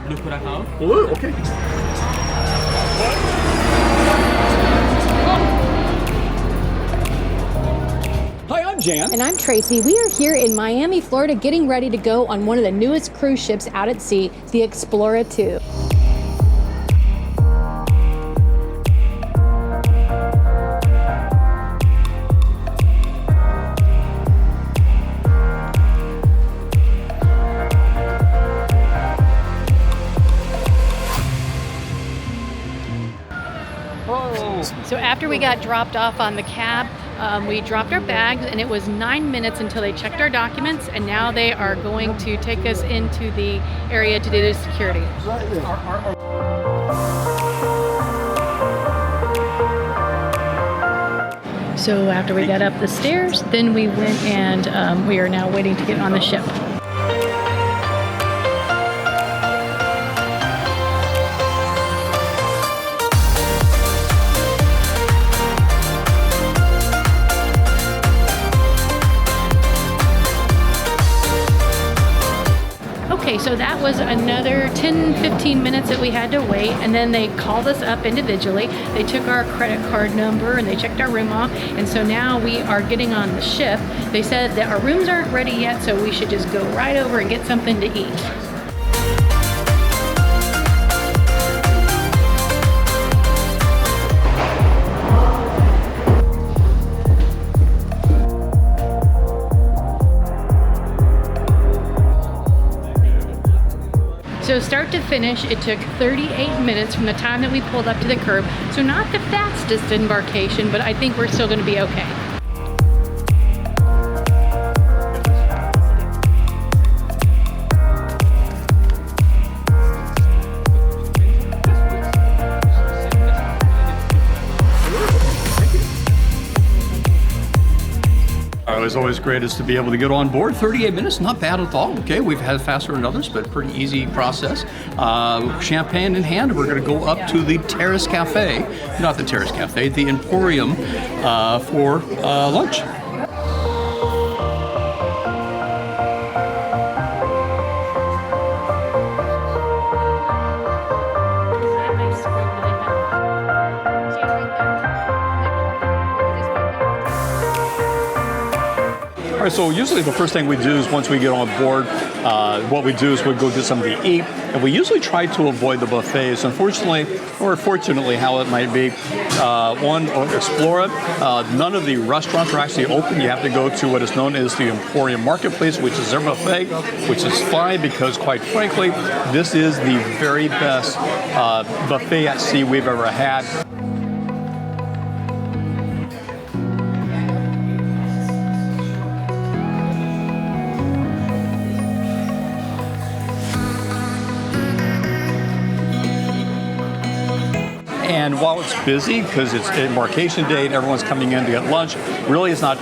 Blue curacao. Blue, okay. Hi, I'm Jan. And I'm Tracy. We are here in Miami, Florida, getting ready to go on one of the newest cruise ships out at sea, the Explora II. So after we got dropped off on the cab, we dropped our bags, and it was 9 minutes until they checked our documents, and now they are going to take us into the area to do the security. So after we got up the stairs, then we went and we are now waiting to get on the ship. Okay, so that was another 10-15 minutes that we had to wait, and then they called us up individually. They took our credit card number and they checked our room off, and so now we are getting on the ship. They said that our rooms aren't ready yet, so we should just go right over and get something to eat. So start to finish, it took 38 minutes from the time that we pulled up to the curb. So not the fastest embarkation, but I think we're still going to be okay. It's always great is to be able to get on board. 38 minutes, not bad at all. Okay, we've had faster than others, but pretty easy process. Champagne in hand, we're going to go up to the Terrace Cafe, not the Terrace Cafe, the Emporium for lunch. All right, so usually the first thing we do is once we get on board, what we do is we go get something to eat, and we usually try to avoid the buffets. Unfortunately, or fortunately, how it might be, on Explora, none of the restaurants are actually open. You have to go to what is known as the Emporium Marketplace, which is their buffet, which is fine because, quite frankly, this is the very best buffet at sea we've ever had. And while it's busy, because it's embarkation day and everyone's coming in to get lunch, really it's not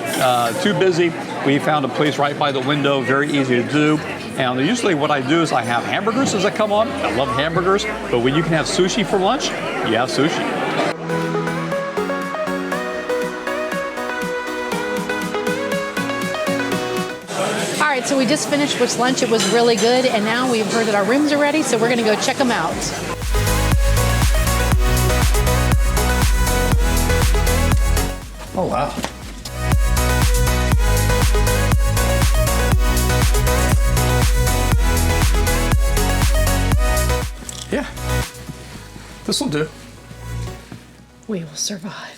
too busy. We found a place right by the window, very easy to do. And usually what I do is I have hamburgers as I come on. I love hamburgers, but when you can have sushi for lunch, you have sushi. All right, so we just finished with lunch. It was really good, and now we've heard that our rooms are ready, so we're going to go check them out. Oh, wow. Yeah, this will do. We will survive.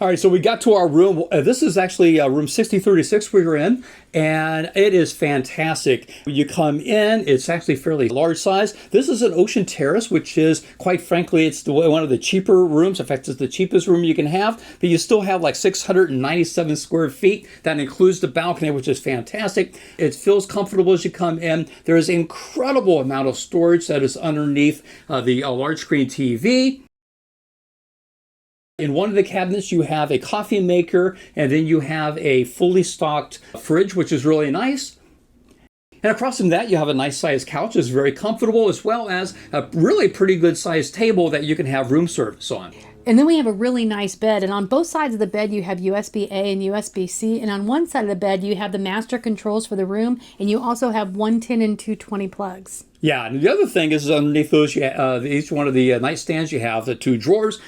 All right, so we got to our room. This is actually room 6036 we were in, and it is fantastic. You come in, it's actually fairly large size. This is an Ocean Terrace, which is, quite frankly, it's one of the cheaper rooms. In fact, it's the cheapest room you can have, but you still have like 697 square feet. That includes the balcony, which is fantastic. It feels comfortable as you come in. There is an incredible amount of storage that is underneath the large screen TV. In one of the cabinets, you have a coffee maker, and then you have a fully stocked fridge, which is really nice. And across from that, you have a nice sized couch. It's very comfortable, as well as a really pretty good sized table that you can have room service on. And then we have a really nice bed, and on both sides of the bed you have USB-A and USB-C, and on one side of the bed you have the master controls for the room, and you also have 110 and 220 plugs. Yeah, and the other thing is underneath those, each one of the nightstands, you have the 2 drawers.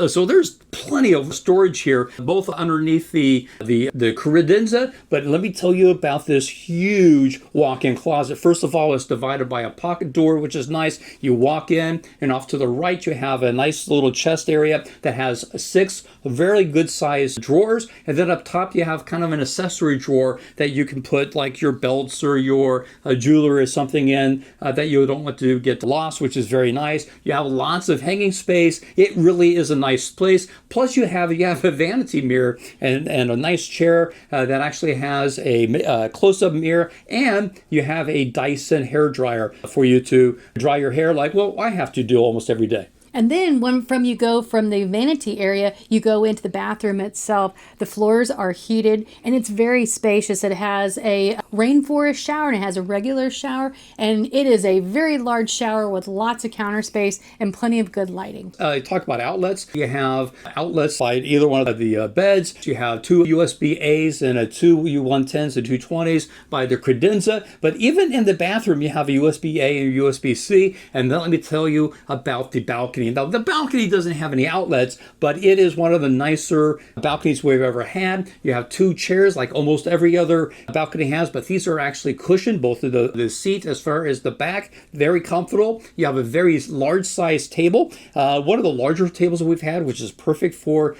So there's plenty of storage here, both underneath the credenza. But let me tell you about this huge walk-in closet. First of all, it's divided by a pocket door, which is nice. You walk in, and off to the right, you have a nice little chest area that has 6 very good-sized drawers. And then up top, you have kind of an accessory drawer that you can put like your belts or your jewelry or something in that you don't want to get lost, which is very nice. You have lots of hanging space. It really is a nice place. Plus you have a vanity mirror and a nice chair that actually has a close-up mirror, and you have a Dyson hair dryer for you to dry your hair like, well, I have to do almost every day. And then when you go from the vanity area, you go into the bathroom itself. The floors are heated and it's very spacious. It has a rainforest shower and it has a regular shower, and it is a very large shower with lots of counter space and plenty of good lighting. Talk about outlets. You have outlets by either one of the beds. You have 2 USB-A's and 2 U110s and 220s by the credenza. But even in the bathroom, you have a USB-A and a USB-C. And then let me tell you about the balcony. Now, the balcony doesn't have any outlets, but it is one of the nicer balconies we've ever had. You have 2 chairs like almost every other balcony has, but these are actually cushioned, both of the seat as far as the back, very comfortable. You have a very large size table, one of the larger tables that we've had, which is perfect for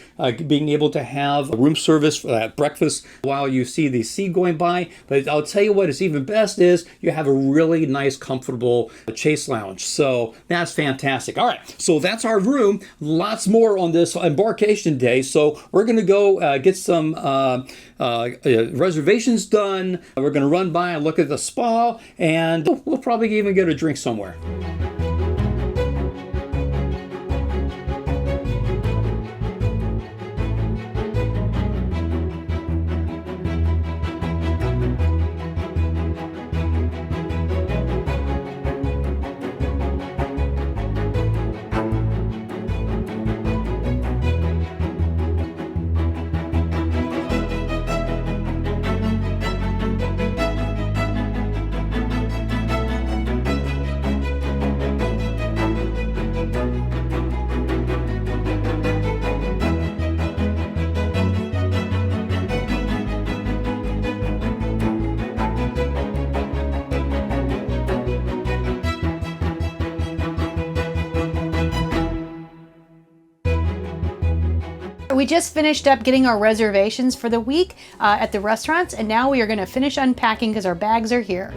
being able to have room service for breakfast while you see the sea going by. But I'll tell you what is even best is you have a really nice, comfortable chase lounge. So that's fantastic. All right, so that's our room. Lots more on this embarkation day. So we're going to go get some reservations done. We're going to run by and look at the spa, and we'll probably even get a drink somewhere. We just finished up getting our reservations for the week at the restaurants, and now we are going to finish unpacking because our bags are here.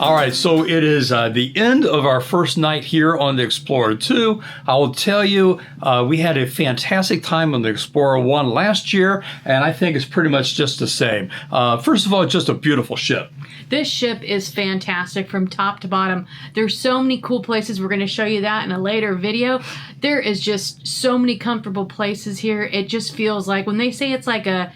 All right, so it is the end of our first night here on the Explora II. I will tell you, we had a fantastic time on the Explora I last year, and I think it's pretty much just the same. First of all, it's just a beautiful ship. This ship is fantastic from top to bottom. There's so many cool places. We're going to show you that in a later video. There is just so many comfortable places here. It just feels like, when they say it's like a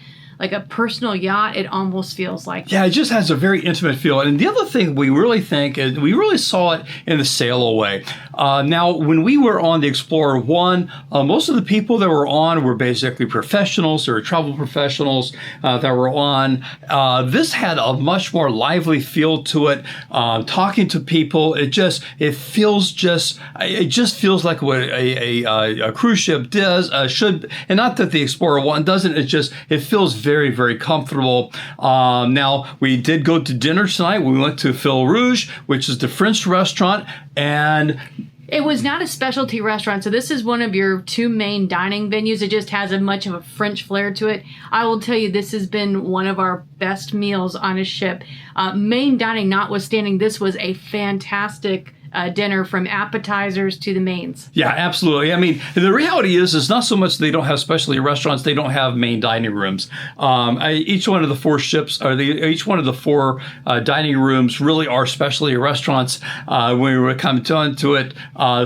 personal yacht, it almost feels like that. Yeah, it just has a very intimate feel. And the other thing we really think is, we really saw it in the sail away. Now, when we were on the Explorer I, most of the people that were on were basically professionals or travel professionals that were on. This had a much more lively feel to it. Talking to people, it just feels like what a cruise ship does, should, and not that the Explorer I doesn't. It feels very, very comfortable. Now, we did go to dinner tonight. We went to Fil Rouge, which is the French restaurant, and it was not a specialty restaurant, so this is one of your 2 main dining venues. It just has a much of a French flair to it. I will tell you, this has been one of our best meals on a ship. Main dining notwithstanding, this was a fantastic dinner, from appetizers to the mains. Yeah, absolutely. I mean, the reality is not so much they don't have specialty restaurants; they don't have main dining rooms. Each one of the four ships, or each one of the four dining rooms, really are specialty restaurants. When we were coming down to it,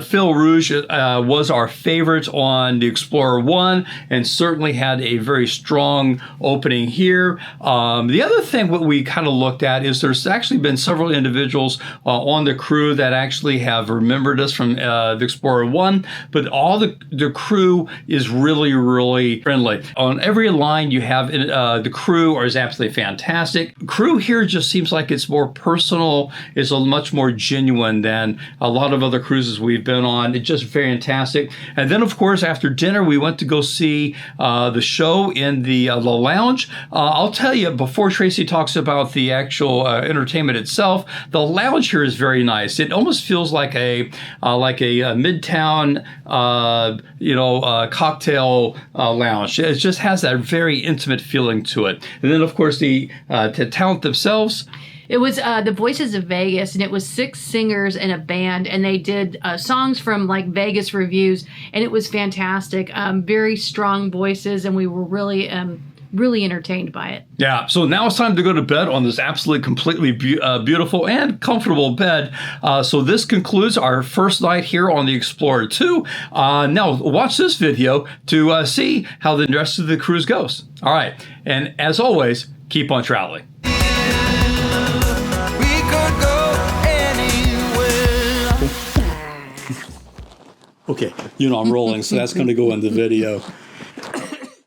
Fil Rouge was our favorite on the Explora I, and certainly had a very strong opening here. The other thing what we kind of looked at is there's actually been several individuals on the crew that actually have remembered us from the Explora I, but all the crew is really, really friendly. On every line you have, the crew is absolutely fantastic. Crew here just seems like it's more personal, it's a much more genuine than a lot of other cruises we've been on. It's just fantastic. And then, of course, after dinner, we went to go see the show in the lounge. I'll tell you, before Tracy talks about the actual entertainment itself, the lounge here is very nice. It almost feels like a midtown, cocktail lounge. It just has that very intimate feeling to it. And then, of course, the talent themselves. It was the Voices of Vegas, and it was 6 singers and a band, and they did songs from like Vegas reviews, and it was fantastic. Very strong voices, and we were really entertained by it. Yeah, so now it's time to go to bed on this absolutely completely beautiful and comfortable bed. So this concludes our first night here on the Explora II. Now watch this video to see how the rest of the cruise goes. All right, and as always, keep on traveling. Okay, I'm rolling, so that's going to go in the video.